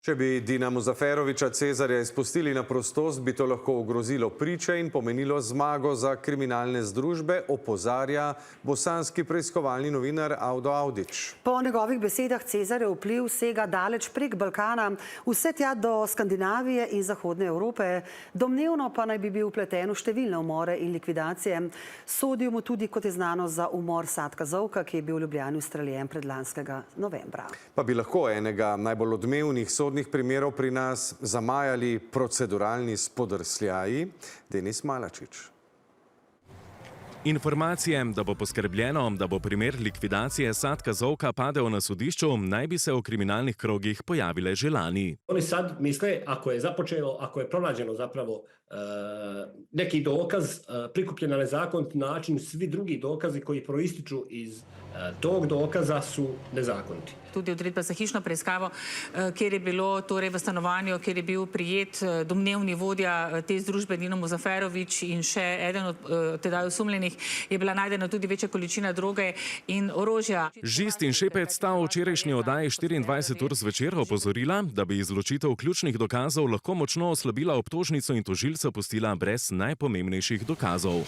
Če bi Dina Muzaferovića Cezarja izpustili na prostost, bi to lahko ogrozilo priče in pomenilo zmago za kriminalne združbe, opozarja bosanski preiskovalni novinar Avdo Avdić. Po njegovih besedah Cezarjev vpliv sega daleč prek Balkana, vse tja do Skandinavije in Zahodne Evrope. Domnevno pa naj bi bil vpleten v številne umore in likvidacije. Sodijo mu tudi, kot je znano, za umor Satka Zovka, ki je bil v Ljubljani ustreljen predlanskega novembra. Pa bi lahko enega najbolj odmevnih sodnih primerov pri nas zamajali proceduralni spodrsljaji? Denis Malačić. Informacije, da bo poskrbljeno, da bo primer likvidacije Satka Zovka padel na sodišču, naj bi se v kriminalnih krogih pojavile že lani. Oni sad misle, ako je započelo, ako je pronađeno zapravo neki dokaz prikupljen na nezakonit način, svi drugi dokazi koji proističu iz tog dokaza su nezakoniti. Tudi odredba za hišno preiskavo, kjer je bilo torej v stanovanju, kjer je bil prijet domnevni vodja te združbe Dino Muzaferović in še eden od tedaj osumljenih, je bila najdena tudi večja količina droge in orožja. Žist in Šepec sta v včerajšnji oddaji 24 ur zvečer opozorila, da bi izločitev ključnih dokazov lahko močno oslabila obtožnico in tožilca pustila brez najpomembnejših dokazov.